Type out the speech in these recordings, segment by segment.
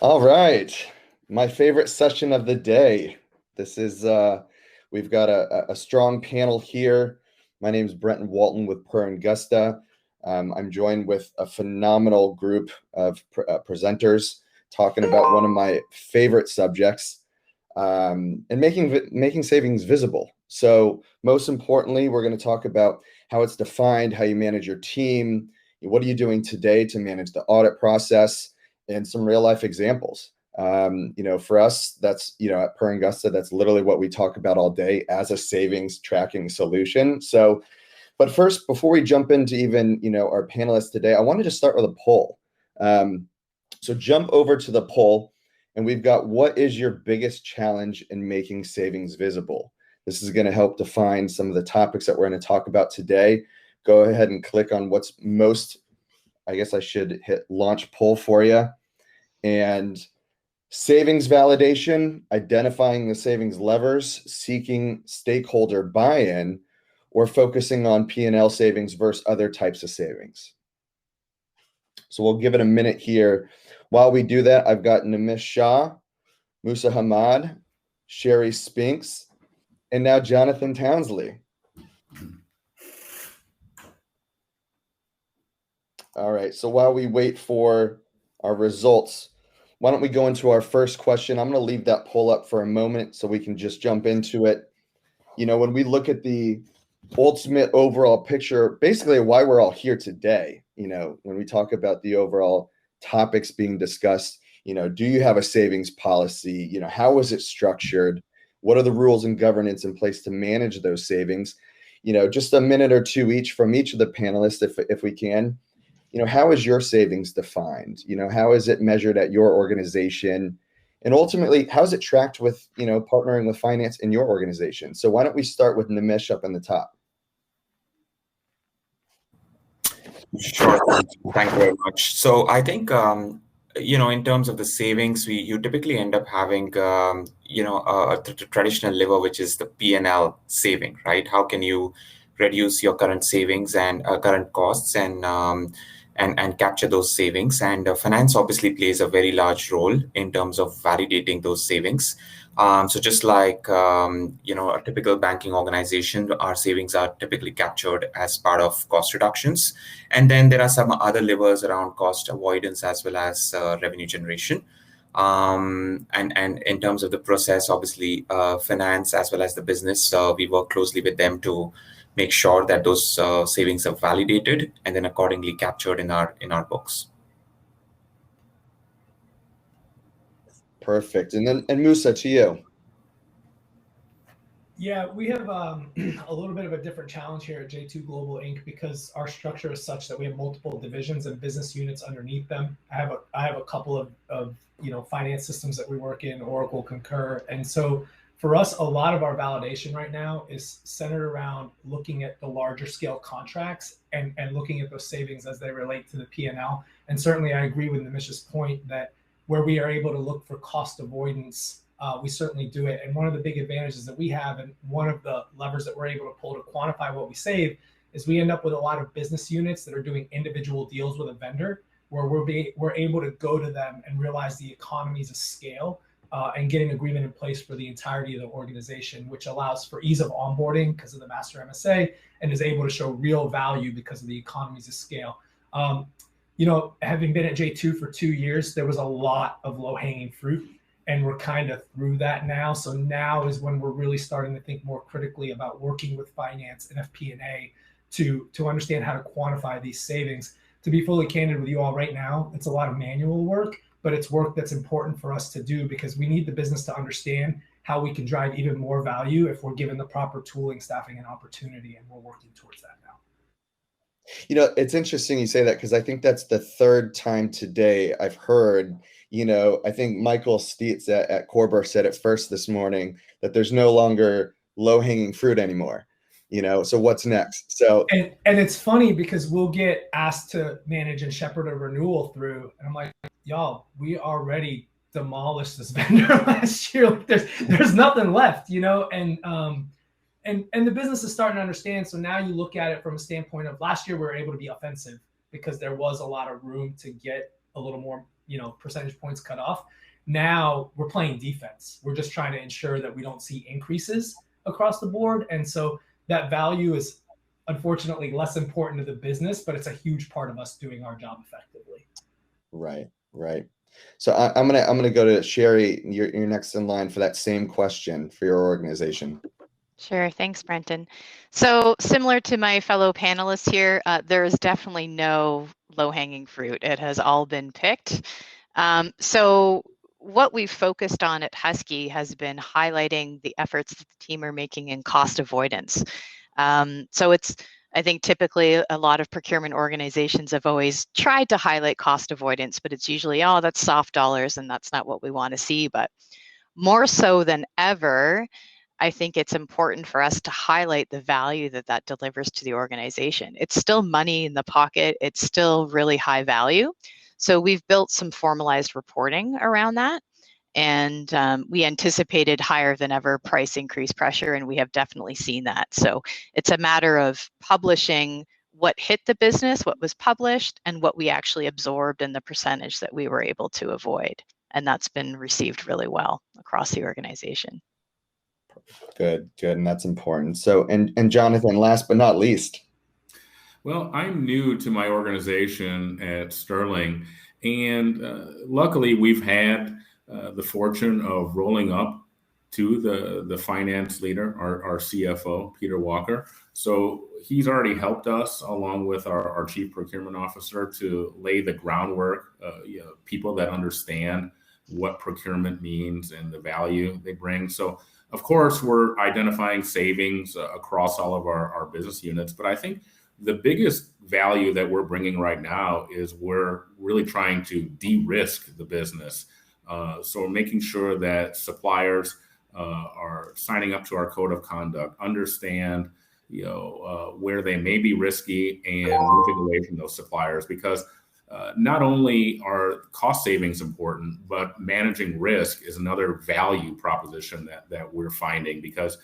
All right. My favorite session of the day. This is we've got a strong panel here. My name is Brenton Walton with Per Angusta. I'm joined with a phenomenal group of presenters talking about one of my favorite subjects, and making savings visible. So most importantly, we're going to talk about how it's defined, how you manage your team, what are you doing today to manage the audit process, and some real life examples. For us, that's, at Per Angusta, that's literally what we talk about all day as a savings tracking solution. So, but first, before we jump into even, our panelists today, I wanted to start with a poll. So jump over to the poll, and we've got, what is your biggest challenge in making savings visible? This is going to help define some of the topics that we're going to talk about today. Go ahead and click on what's most, I guess I should hit launch poll for you. And savings validation, identifying the savings levers, seeking stakeholder buy-in, or focusing on P&L savings versus other types of savings. So we'll give it a minute here. While we do that, I've got Nimish Shah, Musa Hamad, Sherry Spinks, and now Jonathan Townsley. All right, so while we wait for our results, why don't we go into our first question? I'm going to leave that poll up for a moment so we can just jump into it. When we look at the ultimate overall picture, basically why we're all here today, when we talk about the overall topics being discussed, do you have a savings policy? How is it structured? What are the rules and governance in place to manage those savings? Just a minute or two each from each of the panelists, if we can. How is your savings defined? How is it measured at your organization? And ultimately, how is it tracked with, partnering with finance in your organization? So why don't we start with Nimish up in the top? Sure. Thank you very much. So I think, in terms of the savings, you typically end up having, a traditional lever, which is the P&L saving, right? How can you reduce your current savings and current costs and capture those savings? And finance obviously plays a very large role in terms of validating those savings. So just like, a typical banking organization, our savings are typically captured as part of cost reductions. And then there are some other levers around cost avoidance as well as revenue generation. And in terms of the process, obviously, finance as well as the business, we work closely with them to make sure that those savings are validated and then accordingly captured in our books. Perfect. And Musa, to you. Yeah, we have a little bit of a different challenge here at J2 Global Inc. because our structure is such that we have multiple divisions and business units underneath them. I have a couple of finance systems that we work in, Oracle, Concur, and so for us, a lot of our validation right now is centered around looking at the larger scale contracts and looking at those savings as they relate to the P&L. And certainly, I agree with Nimish's point that where we are able to look for cost avoidance, we certainly do it. And one of the big advantages that we have, and one of the levers that we're able to pull to quantify what we save, is we end up with a lot of business units that are doing individual deals with a vendor, where we're able to go to them and realize the economies of scale and getting agreement in place for the entirety of the organization, which allows for ease of onboarding because of the master MSA and is able to show real value because of the economies of scale. Having been at J2 for 2 years, there was a lot of low-hanging fruit, and we're kind of through that now. So now is when we're really starting to think more critically about working with finance and FP&A to understand how to quantify these savings. To be fully candid with you all right now, it's a lot of manual work, but it's work that's important for us to do because we need the business to understand how we can drive even more value if we're given the proper tooling, staffing, and opportunity, and we're working towards that now. It's interesting you say that because I think that's the third time today I've heard, I think Michael Steitz at Corber said it first this morning that there's no longer low-hanging fruit anymore. So what's next? So and it's funny because we'll get asked to manage and shepherd a renewal through, and I'm like, y'all, we already demolished this vendor last year. Like, there's nothing left, and the business is starting to understand. So now you look at it from a standpoint of last year, we were able to be offensive because there was a lot of room to get a little more percentage points cut off. Now we're playing defense. We're just trying to ensure that we don't see increases across the board. And so that value is unfortunately less important to the business, but it's a huge part of us doing our job effectively. Right, right. So I'm gonna go to Sherry. You're next in line for that same question for your organization. Sure, thanks, Brenton. So similar to my fellow panelists here, there is definitely no low-hanging fruit. It has all been picked. So what we've focused on at Husky has been highlighting the efforts that the team are making in cost avoidance. So I think typically a lot of procurement organizations have always tried to highlight cost avoidance, but it's usually, oh, that's soft dollars and that's not what we want to see. But more so than ever, I think it's important for us to highlight the value that delivers to the organization. It's still money in the pocket. It's still really high value. So we've built some formalized reporting around that. And we anticipated higher than ever price increase pressure, and we have definitely seen that. So it's a matter of publishing what hit the business, what was published, and what we actually absorbed and the percentage that we were able to avoid. And that's been received really well across the organization. Good, and that's important. So, and Jonathan, last but not least. Well, I'm new to my organization at Sterling, and luckily we've had the fortune of rolling up to the finance leader, our CFO, Peter Walker. So he's already helped us, along with our chief procurement officer, to lay the groundwork, people that understand what procurement means and the value they bring. So of course, we're identifying savings across all of our business units, but I think the biggest value that we're bringing right now is we're really trying to de-risk the business. So we're making sure that suppliers are signing up to our code of conduct, understand where they may be risky, and moving away from those suppliers, because not only are cost savings important, but managing risk is another value proposition that we're finding, because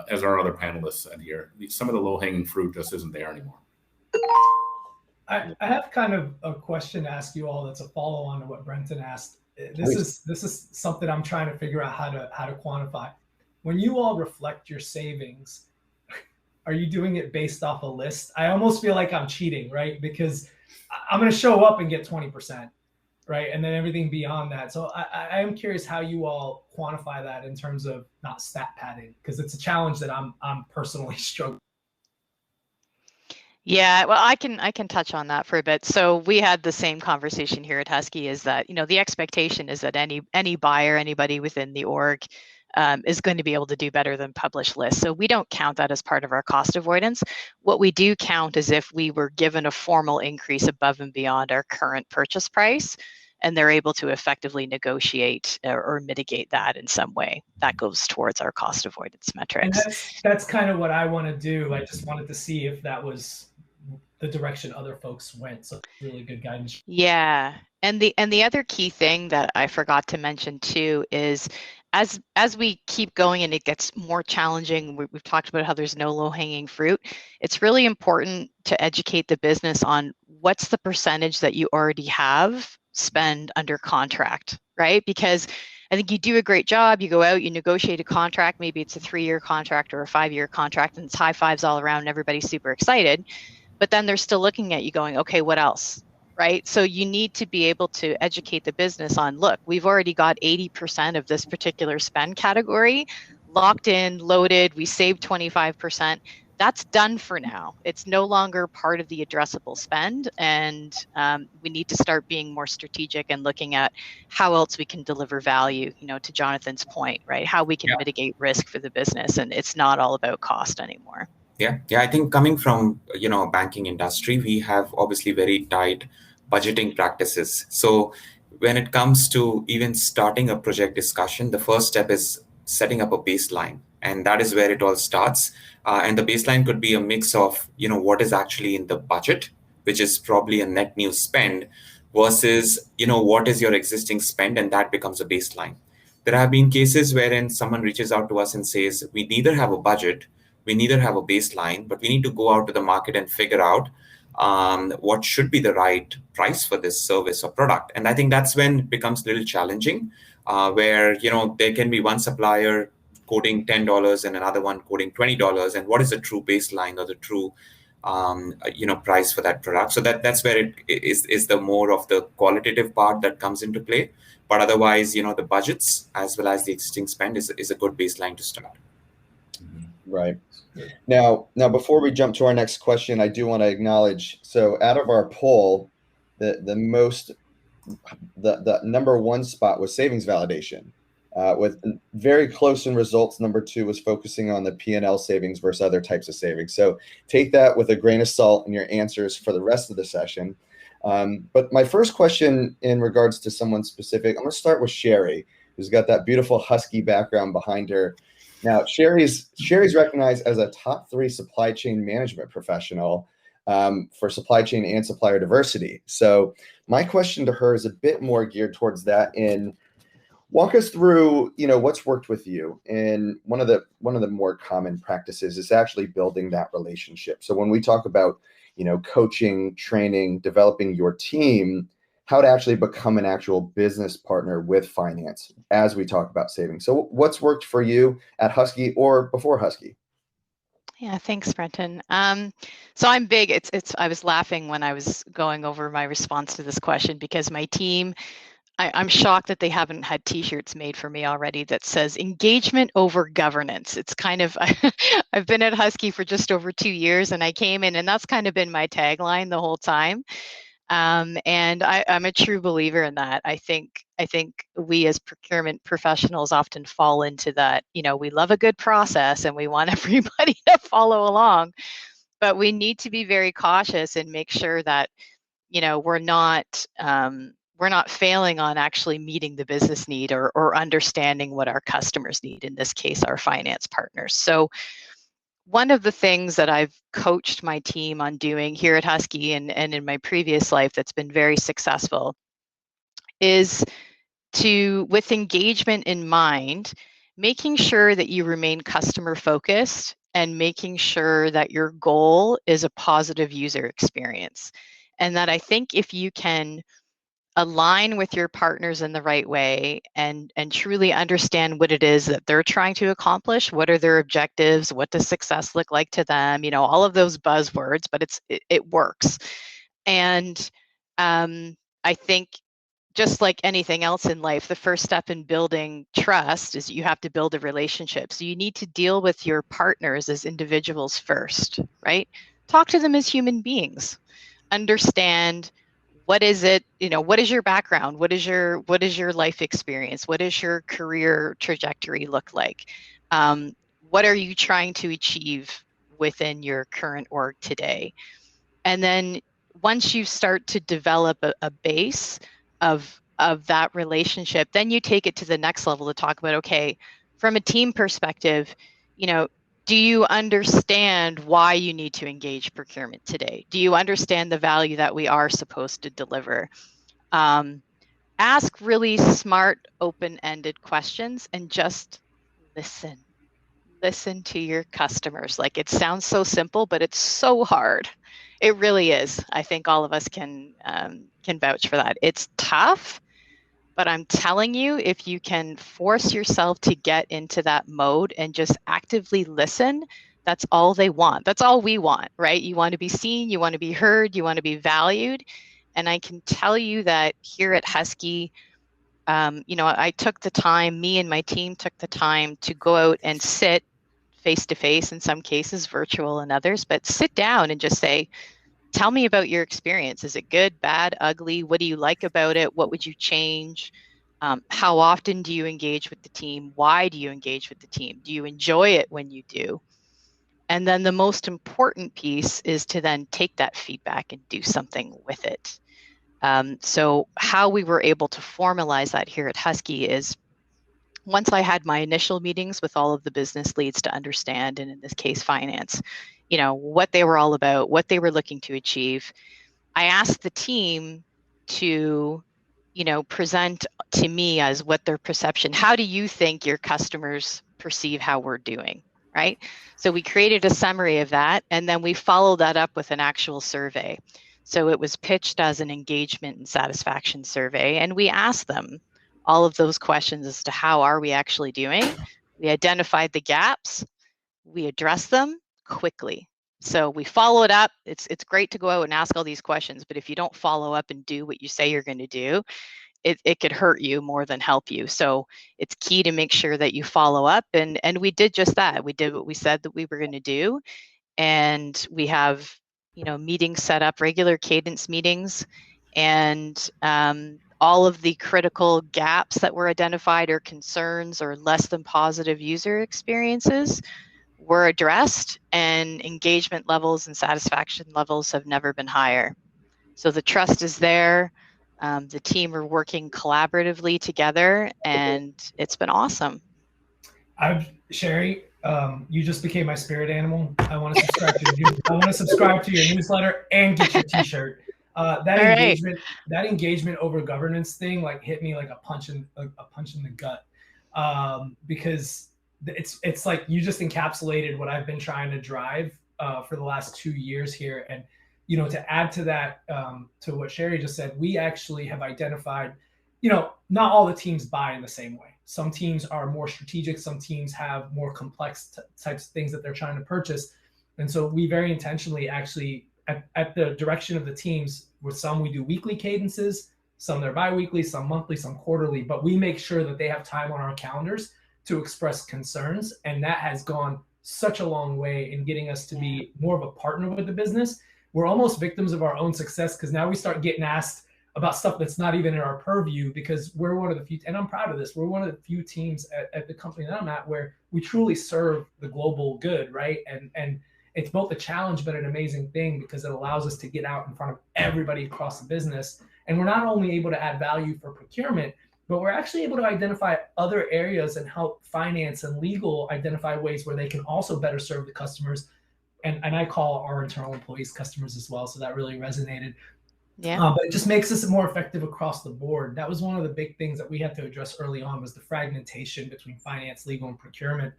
as our other panelists said here, some of the low-hanging fruit just isn't there anymore. I have kind of a question to ask you all that's a follow-on to what Brenton asked. This is something I'm trying to figure out how to quantify. When you all reflect your savings, are you doing it based off a list? I almost feel like I'm cheating, right? Because I'm going to show up and get 20%, right? And then everything beyond that. So I am curious how you all quantify that in terms of not stat padding, because it's a challenge that I'm personally struggling. Yeah, well, I can touch on that for a bit. So we had the same conversation here at Husky, is that, the expectation is that any buyer, anybody within the org is going to be able to do better than published lists. So we don't count that as part of our cost avoidance. What we do count is if we were given a formal increase above and beyond our current purchase price, and they're able to effectively negotiate or mitigate that in some way. That goes towards our cost avoidance metrics. And that's kind of what I want to do. I just wanted to see if that was the direction other folks went. So really good guidance. Yeah. And the other key thing that I forgot to mention too is as we keep going and it gets more challenging, we've talked about how there's no low-hanging fruit. It's really important to educate the business on what's the percentage that you already have spend under contract, right? Because I think you do a great job. You go out, you negotiate a contract, maybe it's a 3-year contract or a 5-year contract, and it's high fives all around and everybody's super excited. But then they're still looking at you going, okay, what else? Right? So you need to be able to educate the business on, look, we've already got 80% of this particular spend category locked in, loaded, we saved 25%. That's done for now. It's no longer part of the addressable spend. And we need to start being more strategic and looking at how else we can deliver value, to Jonathan's point, right? How we can mitigate risk for the business. And it's not all about cost anymore. Yeah. I think coming from, banking industry, we have obviously very tight budgeting practices. So when it comes to even starting a project discussion, the first step is setting up a baseline. And that is where it all starts. And the baseline could be a mix of, what is actually in the budget, which is probably a net new spend, versus, what is your existing spend, and that becomes a baseline. There have been cases wherein someone reaches out to us and says, we neither have a budget, we neither have a baseline, but we need to go out to the market and figure out what should be the right price for this service or product. And I think that's when it becomes a little challenging, where there can be one supplier quoting $10 and another one quoting $20, and what is the true baseline or the true price for that product. So that's where it is the more of the qualitative part that comes into play. But otherwise, the budgets as well as the existing spend is a good baseline to start. Right. Now, before we jump to our next question, I do want to acknowledge, so out of our poll, the number one spot was savings validation, with very close in results. Number two was focusing on the P&L savings versus other types of savings. So take that with a grain of salt in your answers for the rest of the session. But my first question in regards to someone specific, I'm going to start with Sherry, who's got that beautiful husky background behind her. Now, Sherry's recognized as a top 3 supply chain management professional for supply chain and supplier diversity. So my question to her is a bit more geared towards that. And walk us through, what's worked with you. And one of the more common practices is actually building that relationship. So when we talk about, coaching, training, developing your team, how to actually become an actual business partner with finance as we talk about savings. So what's worked for you at Husky or before Husky? Yeah, thanks, Brenton. So I'm big. I was laughing when I was going over my response to this question, because my team, I'm shocked that they haven't had T-shirts made for me already that says engagement over governance. It's kind of, I've been at Husky for just over 2 years, and I came in, and that's kind of been my tagline the whole time. And I'm a true believer in that. I think we as procurement professionals often fall into that. We love a good process and we want everybody to follow along, but we need to be very cautious and make sure that we're not failing on actually meeting the business need or understanding what our customers need. In this case, our finance partners. So one of the things that I've coached my team on doing here at Husky and in my previous life that's been very successful is with engagement in mind, making sure that you remain customer focused and making sure that your goal is a positive user experience. And that I think if you can align with your partners in the right way and truly understand what it is that they're trying to accomplish, what are their objectives, what does success look like to them, all of those buzzwords, but it works. And I think just like anything else in life, the first step in building trust is you have to build a relationship. So you need to deal with your partners as individuals first, right? Talk to them as human beings. Understand what is it, what is your background? What is your life experience? What does your career trajectory look like? What are you trying to achieve within your current org today? And then once you start to develop a base of that relationship, then you take it to the next level to talk about, okay, from a team perspective, do you understand why you need to engage procurement today? Do you understand the value that we are supposed to deliver? Ask really smart, open-ended questions and just listen. Listen to your customers. Like, it sounds so simple, but it's so hard. It really is. I think all of us can vouch for that. It's tough, but I'm telling you, if you can force yourself to get into that mode and just actively listen, that's all they want. That's all we want, right? You want to be seen, you want to be heard, you want to be valued. And I can tell you that here at Husky, I took the time, me and my team took the time to go out and sit face-to-face, in some cases virtual in others, but sit down and just say, tell me about your experience. Is it good, bad, ugly? What do you like about it? What would you change? How often do you engage with the team? Why do you engage with the team? Do you enjoy it when you do? And then the most important piece is to then take that feedback and do something with it. So how we were able to formalize that here at Husky is once I had my initial meetings with all of the business leads to understand, and in this case, finance, what they were all about, what they were looking to achieve, I asked the team to, present to me as what their perception, how do you think your customers perceive how we're doing, right? So we created a summary of that, and then we followed that up with an actual survey. So it was pitched as an engagement and satisfaction survey, and we asked them all of those questions as to how are we actually doing. We identified the gaps, we addressed them quickly. So we follow it up. It's great to go out and ask all these questions, but if you don't follow up and do what you say you're going to do, it could hurt you more than help you. So it's key to make sure that you follow up, and we did just that. We did what we said that we were going to do, and we have meetings set up, regular cadence meetings, and all of the critical gaps that were identified or concerns or less than positive user experiences were addressed, and engagement levels and satisfaction levels have never been higher. So the trust is there. The team are working collaboratively together, and it's been awesome. Sherry, you just became my spirit animal. I want to subscribe to your newsletter and get your T-shirt. That engagement over governance thing like hit me like a punch in the gut, because it's like you just encapsulated what I've been trying to drive for the last 2 years here. And to add to that, to what Sherry just said, we actually have identified, not all the teams buy in the same way. Some teams are more strategic. Some teams have more complex types of things that they're trying to purchase. And so we very intentionally actually, at the direction of the teams, with some we do weekly cadences, some they're bi-weekly, some monthly, some quarterly, but we make sure that they have time on our calendars to express concerns. And that has gone such a long way in getting us to be more of a partner with the business. We're almost victims of our own success, because now we start getting asked about stuff that's not even in our purview, because we're one of the few, and I'm proud of this, we're one of the few teams at the company that I'm at where we truly serve the global good, right? And it's both a challenge, but an amazing thing, because it allows us to get out in front of everybody across the business. And we're not only able to add value for procurement, but we're actually able to identify other areas and help finance and legal identify ways where they can also better serve the customers. And I call our internal employees customers as well. So that really resonated. Yeah. But it just makes us more effective across the board. That was one of the big things that we had to address early on, was the fragmentation between finance, legal, and procurement,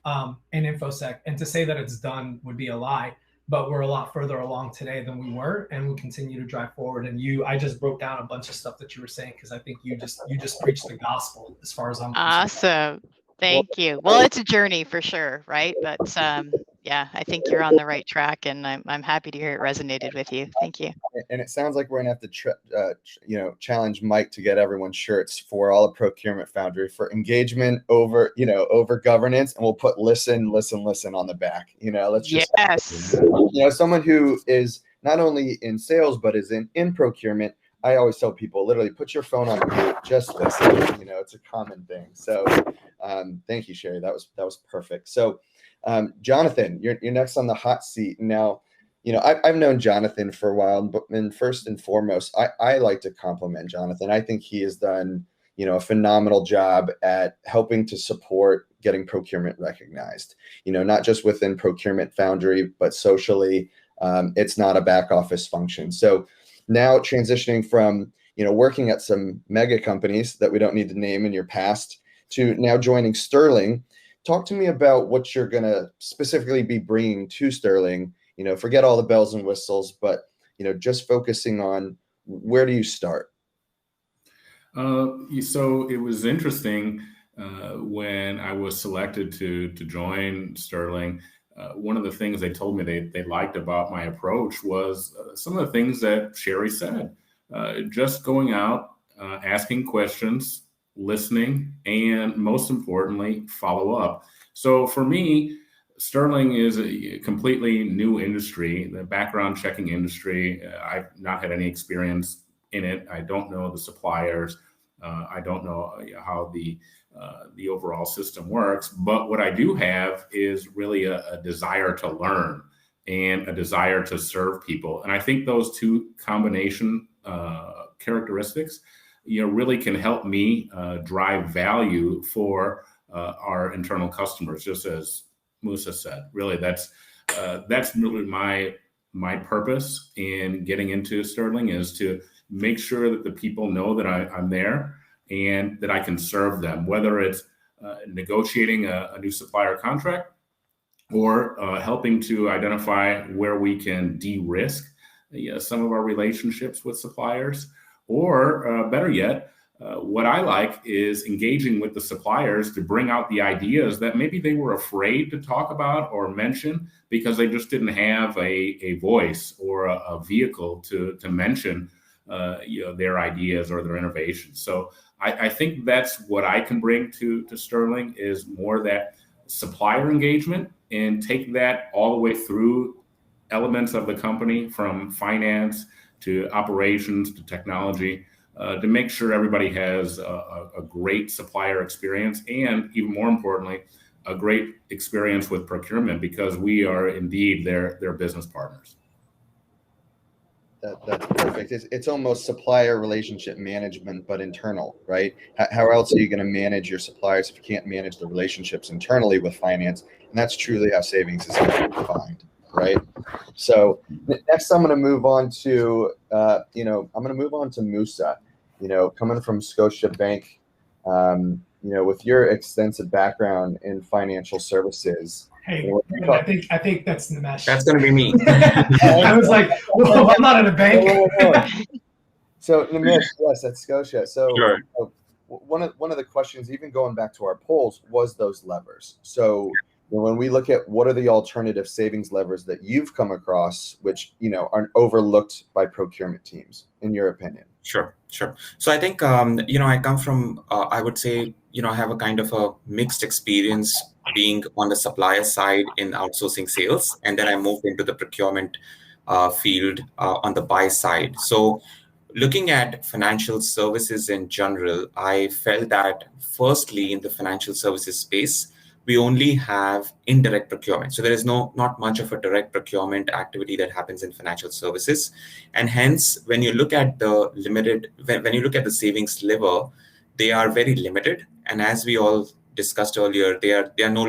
and InfoSec. And to say that it's done would be a lie, but we're a lot further along today than we were, and we'll continue to drive forward. And I just broke down a bunch of stuff that you were saying, because I think you just preached the gospel as far as I'm concerned. Awesome. Thank you. Well, it's a journey for sure, right? But yeah, I think you're on the right track, and I'm happy to hear it resonated with you. Thank you. And it sounds like we're gonna have to challenge Mike to get everyone shirts for all of Procurement Foundry for engagement over governance, and we'll put listen on the back. Let's just someone who is not only in sales but is in procurement. I always tell people, literally put your phone on mute, just listen. It's a common thing. So thank you, Sherry. That was perfect. So Jonathan, you're next on the hot seat. Now, I've known Jonathan for a while, but first and foremost, I like to compliment Jonathan. I think he has done, a phenomenal job at helping to support getting procurement recognized, not just within Procurement Foundry, but socially. It's not a back office function. So now transitioning from, working at some mega companies that we don't need to name in your past to now joining Sterling. Talk to me about what you're going to specifically be bringing to Sterling. Forget all the bells and whistles, but, just focusing on where do you start? So it was interesting when I was selected to join Sterling. One of the things they told me they liked about my approach was some of the things that Sherry said. Just going out, asking questions, listening, and most importantly, follow up. So for me, Sterling is a completely new industry, the background checking industry. I've not had any experience in it. I don't know the suppliers. I don't know how the overall system works. But what I do have is really a desire to learn and a desire to serve people. And I think those two combination characteristics, really can help me drive value for our internal customers. Just as Musa said, really, that's really my purpose in getting into Sterling, is to make sure that the people know that I'm there and that I can serve them, whether it's negotiating a new supplier contract, or helping to identify where we can de-risk some of our relationships with suppliers, or better yet, what I like is engaging with the suppliers to bring out the ideas that maybe they were afraid to talk about or mention because they just didn't have a voice or a vehicle to mention their ideas or their innovations. So I think that's what I can bring to Sterling, is more that supplier engagement, and take that all the way through elements of the company, from finance to operations to technology, to make sure everybody has a great supplier experience, and even more importantly, a great experience with procurement, because we are indeed their business partners. That's perfect. It's almost supplier relationship management, but internal, right? How else are you going to manage your suppliers if you can't manage the relationships internally with finance? And that's truly how savings is going to be defined, right? So next, I'm going to move on to, Musa, coming from Scotiabank, with your extensive background in financial services. Hey, I think that's Nimesh. That's going to be me. I was like, whoa, I'm not in a bank. So Nimesh, yes, at Scotia. So Sure. One of the questions, even going back to our polls, was those levers. So when we look at what are the alternative savings levers that you've come across, which are overlooked by procurement teams, in your opinion? Sure. So I think I come from I would say I have a kind of a mixed experience being on the supplier side in outsourcing sales, and then I moved into the procurement field on the buy side. So looking at financial services in general, I felt that firstly in the financial services space, we only have indirect procurement. So there is not much of a direct procurement activity that happens in financial services. And hence, when you look at the when you look at the savings lever, they are very limited. And as we all discussed earlier, they are no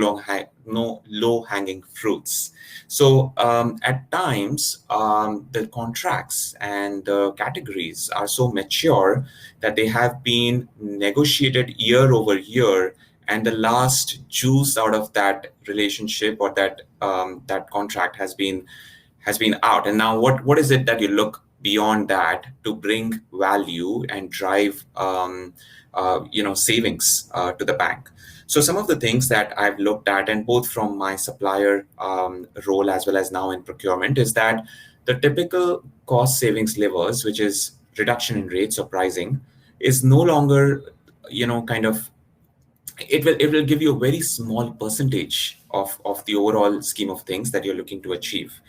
low hanging fruits. So at times, the contracts and the categories are so mature that they have been negotiated year over year, and the last juice out of that relationship or that contract has been out. And now, what is it that you look beyond that to bring value and drive savings to the bank? So some of the things that I've looked at, and both from my supplier role as well as now in procurement, is that the typical cost savings levers, which is reduction in rates or pricing, is no longer it will give you a very small percentage of the overall scheme of things that you're looking to achieve.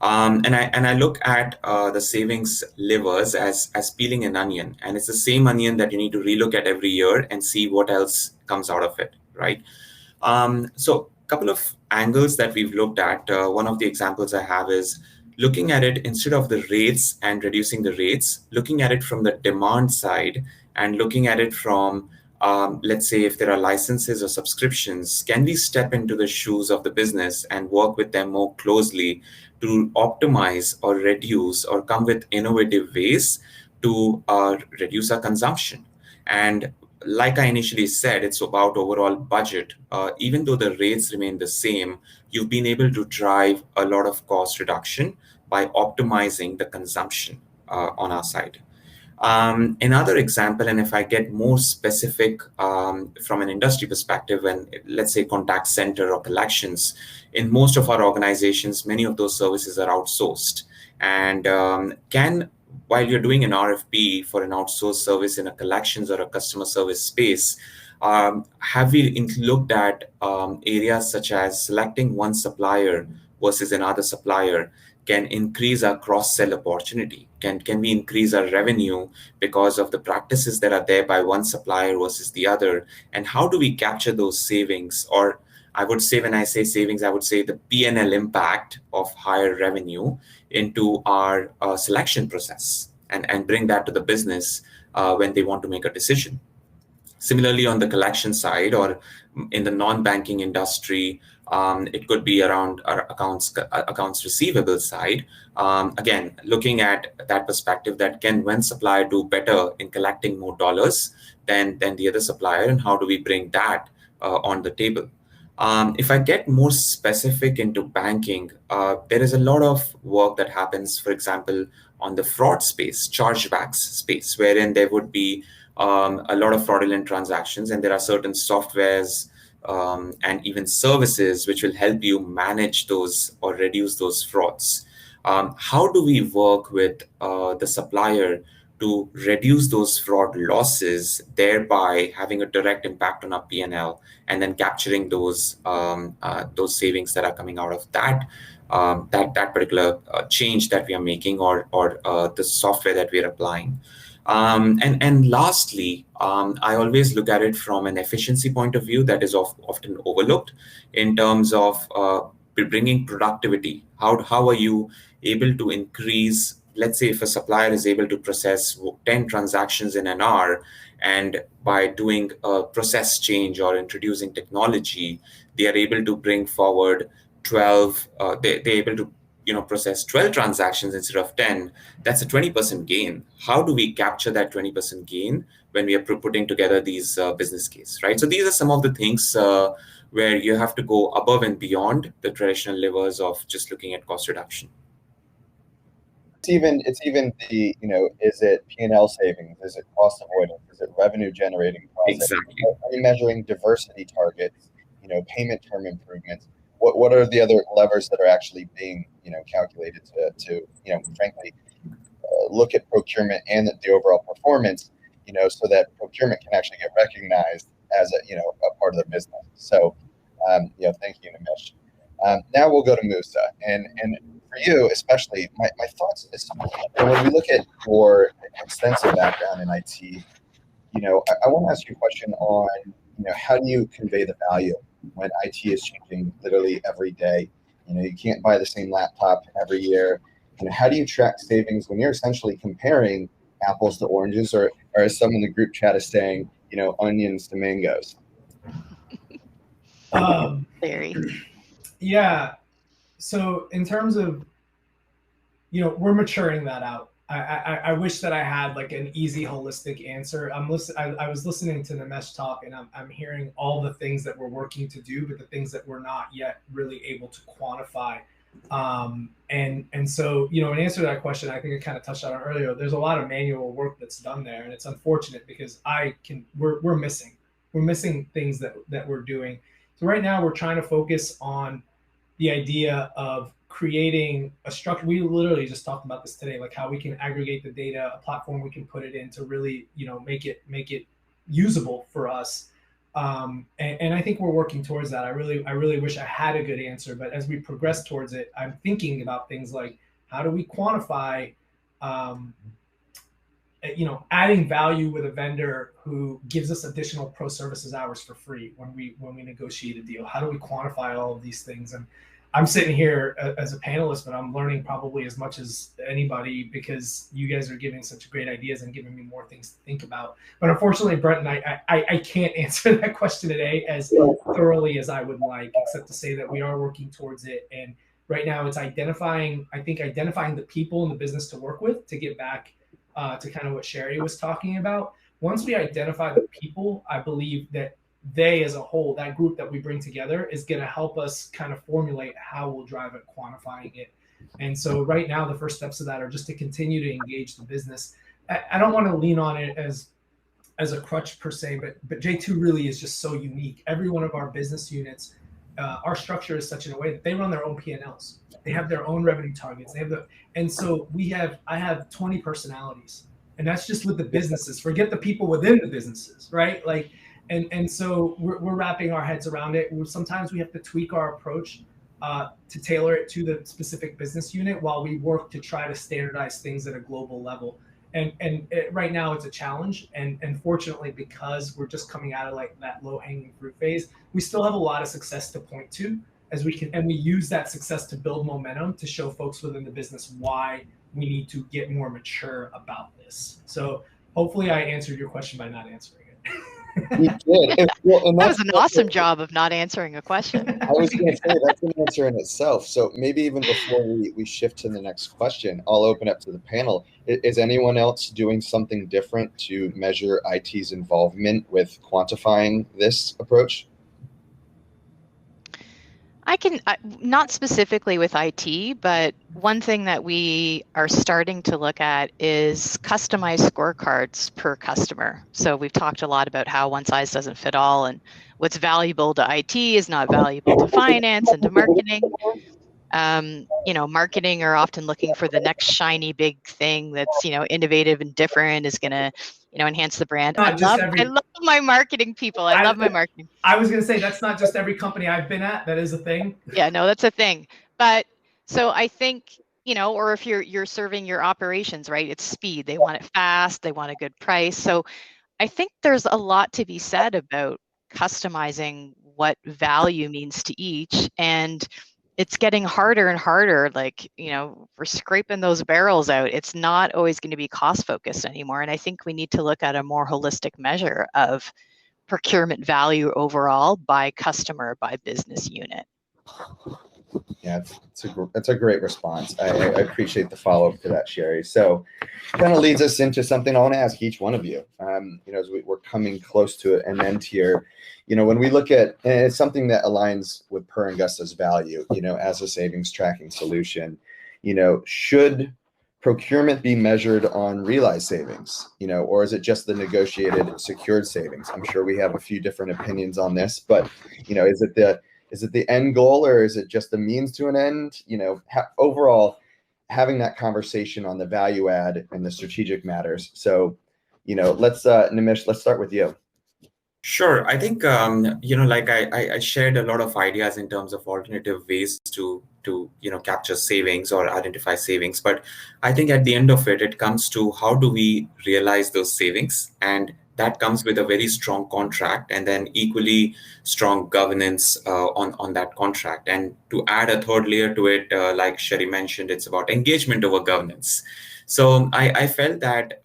And I look at the savings levers as peeling an onion, and it's the same onion that you need to relook at every year and see what else comes out of it, right? So a couple of angles that we've looked at. One of the examples I have is looking at it instead of the rates and reducing the rates, looking at it from the demand side and looking at it from let's say if there are licenses or subscriptions, can we step into the shoes of the business and work with them more closely to optimize or reduce or come with innovative ways to reduce our consumption? And like I initially said, it's about overall budget. Even though the rates remain the same, you've been able to drive a lot of cost reduction by optimizing the consumption on our side. Another example, and if I get more specific from an industry perspective, and let's say contact center or collections, in most of our organizations, many of those services are outsourced. And while you're doing an RFP for an outsourced service in a collections or a customer service space, have we looked at areas such as selecting one supplier versus another supplier can increase our cross-sell opportunity? Can we increase our revenue because of the practices that are there by one supplier versus the other? And how do we capture those savings? Or I would say, when I say savings, I would say the P&L impact of higher revenue into our selection process and bring that to the business when they want to make a decision. Similarly, on the collection side or in the non-banking industry, it could be around our accounts receivable side. Again, looking at that perspective, that can one supplier do better in collecting more dollars than the other supplier, and how do we bring that on the table? If I get more specific into banking, there is a lot of work that happens, for example, on the fraud space, chargebacks space, wherein there would be a lot of fraudulent transactions, and there are certain softwares and even services which will help you manage those or reduce those frauds. How do we work with the supplier to reduce those fraud losses, thereby having a direct impact on our P&L, and then capturing those savings that are coming out of that particular change that we are making, or the software that we are applying. And lastly, I always look at it from an efficiency point of view that is often overlooked in terms of bringing productivity. How are you able to increase, let's say if a supplier is able to process 10 transactions in an hour, and by doing a process change or introducing technology, they are able to bring forward 12, they're able to process 12 transactions instead of 10, that's a 20% gain. How do we capture that 20% gain when we are putting together these business case, right? So these are some of the things where you have to go above and beyond the traditional levers of just looking at cost reduction. It's even the, is it P&L savings? Is it cost avoidance? Is it revenue generating projects? Exactly. Are you measuring diversity targets, payment term improvements? What are the other levers that are actually being, calculated to frankly, look at procurement and the overall performance, so that procurement can actually get recognized as a part of the business. So, thank you, Nimish. Now we'll go to Musa, and for you especially, my thoughts is, when we look at your extensive background in IT, I want to ask you a question on, how do you convey the value when IT is changing literally every day? You can't buy the same laptop every year. How do you track savings when you're essentially comparing apples to oranges, or as some in the group chat is saying, onions to mangoes? Very. Yeah. So in terms of, we're maturing that out. I wish that I had like an easy holistic answer. I was listening to Nimesh talk, and I'm hearing all the things that we're working to do, but the things that we're not yet really able to quantify. And so, in answer to that question, I think I kind of touched on it earlier. There's a lot of manual work that's done there, and it's unfortunate because we're missing things that we're doing. So right now we're trying to focus on the idea of creating a structure. We literally just talked about this today, like how we can aggregate the data, a platform we can put it in to really, make it usable for us. And I think we're working towards that. I really wish I had a good answer, but as we progress towards it, I'm thinking about things like, how do we quantify, adding value with a vendor who gives us additional pro services hours for free when we negotiate a deal? How do we quantify all of these things? And I'm sitting here as a panelist, but I'm learning probably as much as anybody, because you guys are giving such great ideas and giving me more things to think about. But unfortunately, Brenton, I can't answer that question today as thoroughly as I would like, except to say that we are working towards it. And right now it's identifying the people in the business to work with, to get back to kind of what Sherry was talking about. Once we identify the people, I believe that they as a whole, that group that we bring together, is going to help us kind of formulate how we'll drive it, quantifying it. And so right now, the first steps of that are just to continue to engage the business. I don't want to lean on it as a crutch per se, but J2 really is just so unique. Every one of our business units, our structure is such in a way that they run their own P&Ls. They have their own revenue targets. And so I have 20 personalities, and that's just with the businesses. Forget the people within the businesses, right? Like, and so we're wrapping our heads around it. Sometimes we have to tweak our approach to tailor it to the specific business unit while we work to try to standardize things at a global level. And right now it's a challenge. And fortunately, because we're just coming out of like that low hanging fruit phase, we still have a lot of success to point to as we can. And we use that success to build momentum to show folks within the business why we need to get more mature about this. So hopefully I answered your question by not answering it. You did. That was an awesome job of not answering a question. I was going to say, that's an answer in itself. So maybe even before we shift to the next question, I'll open up to the panel. Is anyone else doing something different to measure IT's involvement with quantifying this approach? Not specifically with IT, but one thing that we are starting to look at is customized scorecards per customer. So we've talked a lot about how one size doesn't fit all, and what's valuable to IT is not valuable to finance and to marketing. Marketing are often looking for the next shiny big thing that's, innovative and different, is going to, enhance the brand. I love my marketing people. I love my marketing. I was going to say, that's not just every company I've been at. That is a thing. Yeah, no, that's a thing. But so I think, or if you're serving your operations, right, it's speed. They want it fast. They want a good price. So I think there's a lot to be said about customizing what value means to each. And it's getting harder and harder. Like, we're scraping those barrels out. It's not always going to be cost focused anymore. And I think we need to look at a more holistic measure of procurement value overall by customer, by business unit. Yeah, that's a great response. I appreciate the follow-up to that, Sherry. So kind of leads us into something I want to ask each one of you. As we're coming close to an end here, when we look at, and it's something that aligns with Per Angusta's value, as a savings tracking solution, should procurement be measured on realized savings, or is it just the negotiated secured savings? I'm sure we have a few different opinions on this, but, is it the end goal, or is it just the means to an end? Overall, having that conversation on the value add and the strategic matters. So, let's Nimish, let's start with you. Sure. I think, like I shared a lot of ideas in terms of alternative ways to capture savings or identify savings. But I think at the end of it, it comes to how do we realize those savings? And that comes with a very strong contract, and then equally strong governance on that contract. And to add a third layer to it, like Sherry mentioned, it's about engagement over governance. So I felt that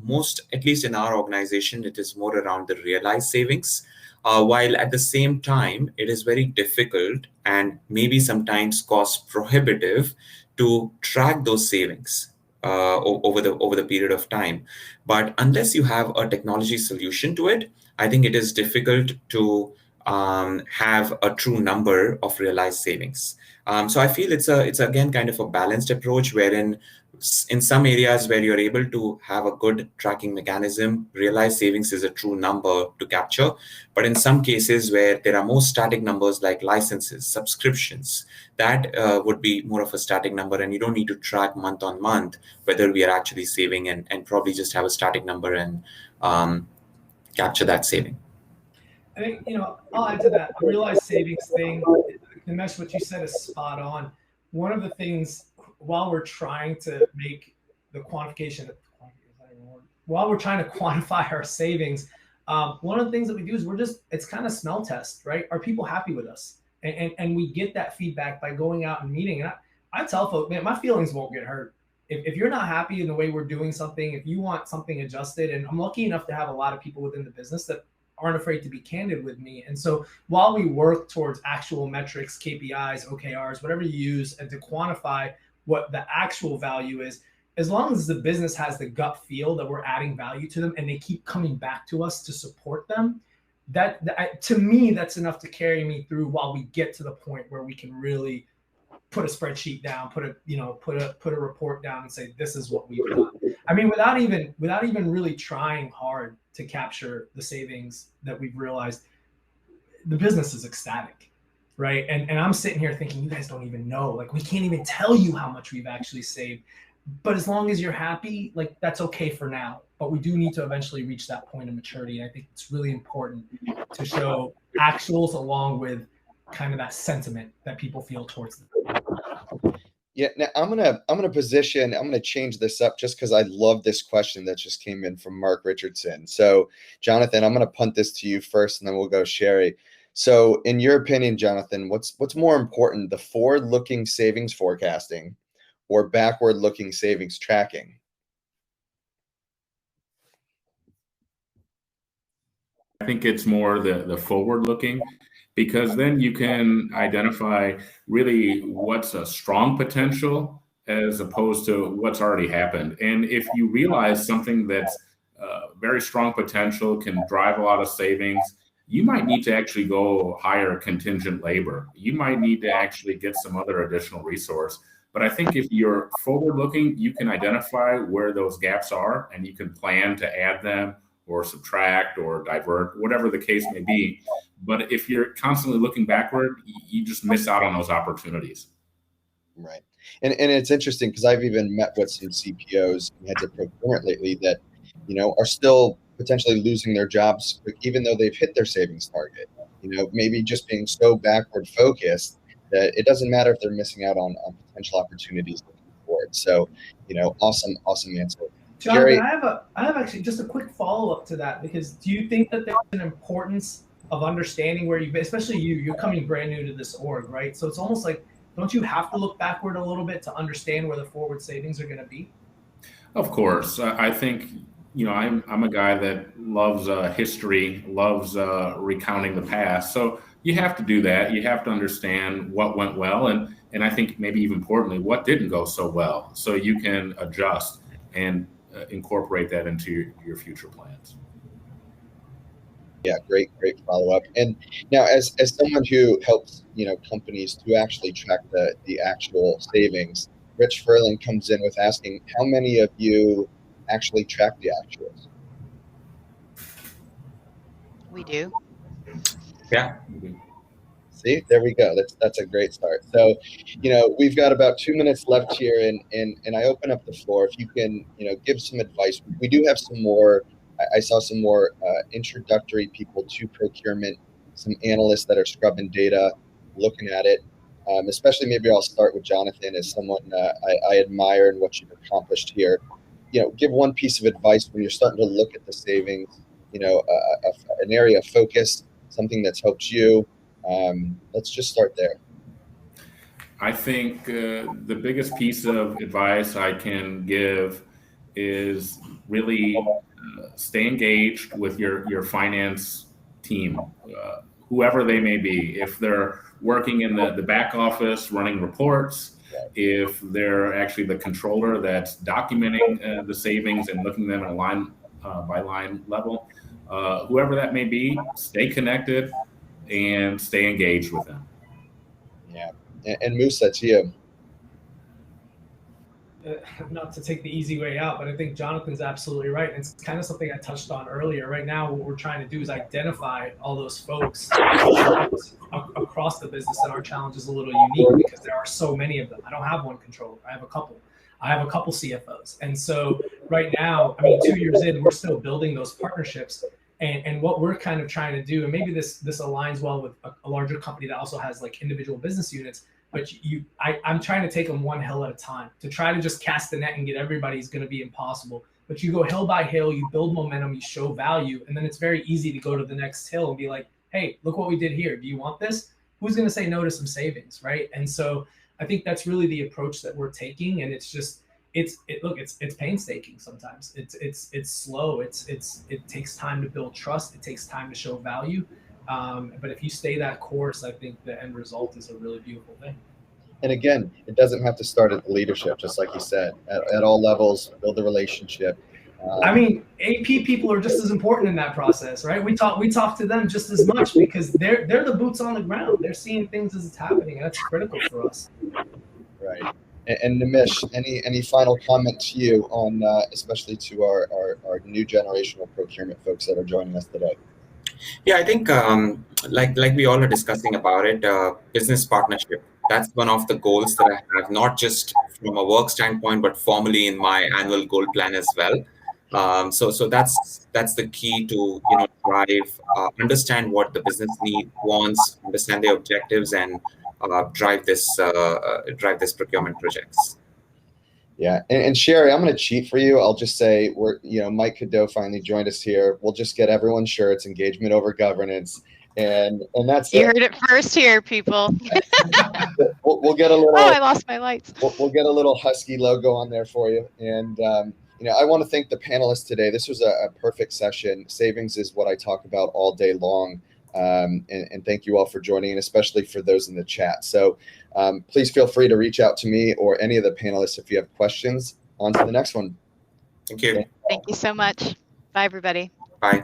most, at least in our organization, it is more around the realized savings, while at the same time, it is very difficult and maybe sometimes cost prohibitive to track those savings over the period of time. But unless you have a technology solution to it, I think it is difficult to have a true number of realized savings. So I feel it's again kind of a balanced approach, wherein in some areas where you're able to have a good tracking mechanism, realized savings is a true number to capture. But in some cases where there are more static numbers like licenses, subscriptions, that would be more of a static number, and you don't need to track month on month whether we are actually saving, and probably just have a static number and capture that saving. I think, I'll add to that. The realized savings thing, Nimesh, what you said is spot on. One of the things, while we're trying to make the quantification, while we're trying to quantify our savings, one of the things that we do is it's kind of smell test, right? Are people happy with us? And we get that feedback by going out and meeting. And I tell folks, man, my feelings won't get hurt. If you're not happy in the way we're doing something, if you want something adjusted, and I'm lucky enough to have a lot of people within the business that aren't afraid to be candid with me. And so while we work towards actual metrics, KPIs, OKRs, whatever you use, and to quantify what the actual value is, as long as the business has the gut feel that we're adding value to them and they keep coming back to us to support them, that to me, that's enough to carry me through while we get to the point where we can really put a spreadsheet down, put a report down and say, this is what we've done. I mean, without even really trying hard to capture the savings that we've realized, the business is ecstatic, right? And I'm sitting here thinking, you guys don't even know, like, we can't even tell you how much we've actually saved. But as long as you're happy, like, that's okay for now. But we do need to eventually reach that point of maturity. And I think it's really important to show actuals along with kind of that sentiment that people feel towards them. Yeah, now I'm gonna change this up just because I love this question that just came in from Mark Richardson. So, Jonathan, I'm gonna punt this to you first, and then we'll go Sherry. So, in your opinion, Jonathan, what's more important, the forward-looking savings forecasting or backward-looking savings tracking? I think it's more the forward-looking, because then you can identify really what's a strong potential as opposed to what's already happened. And if you realize something that's very strong potential, can drive a lot of savings, you might need to actually go hire contingent labor. You might need to actually get some other additional resource. But I think if you're forward looking, you can identify where those gaps are and you can plan to add them or subtract or divert, whatever the case may be. But if you're constantly looking backward, you just miss out on those opportunities. Right. And it's interesting because I've even met with some CPOs and heads of procurement lately that, are still potentially losing their jobs, even though they've hit their savings target, maybe just being so backward focused that it doesn't matter if they're missing out on potential opportunities looking forward. So, awesome answer. Jonathan, Jerry, I have actually just a quick follow-up to that, because do you think that there's an importance of understanding where you've been, especially you're coming brand new to this org, right? So it's almost like, don't you have to look backward a little bit to understand where the forward savings are going to be? Of course. I think, I'm a guy that loves history, loves recounting the past. So you have to do that. You have to understand what went well. And I think maybe even importantly, what didn't go so well, so you can adjust and incorporate that into your future plans. Yeah, great follow-up. And now, as someone who helps companies to actually track the actual savings, Rich Furlan comes in with asking, how many of you actually track the actuals? We do. Yeah. See, there we go. That's a great start. So, we've got about 2 minutes left here, and I open up the floor. If you can, give some advice. We do have some more. I saw some more introductory people to procurement, some analysts that are scrubbing data, looking at it. Especially, maybe I'll start with Jonathan as someone I admire and what you've accomplished here. Give one piece of advice when you're starting to look at the savings. An area of focus, something that's helped you. Let's just start there. I think the biggest piece of advice I can give is really stay engaged with your finance team, whoever they may be. If they're working in the back office running reports, if they're actually the controller that's documenting the savings and looking at them at a line by line level, whoever that may be, stay connected and stay engaged with them. Yeah. And Musa, to you. Not to take the easy way out, but I think Jonathan's absolutely right. It's kind of something I touched on earlier. Right now, what we're trying to do is identify all those folks across the business, and our challenge is a little unique because there are so many of them. I don't have one controller. I have a couple. I have a couple CFOs. And so right now, 2 years in, we're still building those partnerships. And what we're kind of trying to do, and maybe this aligns well with a larger company that also has like individual business units, but I'm trying to take them one hill at a time. To try to just cast the net and get everybody is going to be impossible. But you go hill by hill, you build momentum, you show value, and then it's very easy to go to the next hill and be like, hey, look what we did here. Do you want this? Who's going to say no to some savings, right? And so I think that's really the approach that we're taking, and it's just it's painstaking sometimes. It's slow. It takes time to build trust. It takes time to show value. But if you stay that course, I think the end result is a really beautiful thing. And again, it doesn't have to start at the leadership, just like you said, at all levels, build the relationship. AP people are just as important in that process, right? We talk to them just as much because they're the boots on the ground. They're seeing things as it's happening, and that's critical for us. Right. And Nimish, any final comment to you on, especially to our new generational procurement folks that are joining us today? Yeah, I think like we all are discussing about it, business partnership. That's one of the goals that I have, not just from a work standpoint, but formally in my annual goal plan as well. So that's the key to drive, understand what the business wants, understand their objectives, and drive this procurement projects. Yeah, and Sherry, I'm going to cheat for you. I'll just say Mike Cadeau finally joined us here. We'll just get everyone's shirts, engagement over governance, and that's you heard it first here, people. we'll get a little. Oh, I lost my lights. We'll get a little Husky logo on there for you. And I want to thank the panelists today. This was a perfect session. Savings is what I talk about all day long. And thank you all for joining, and especially for those in the chat. So please feel free to reach out to me or any of the panelists if you have questions. On to the next one. Thank you. Thank you so much. Bye, everybody. Bye.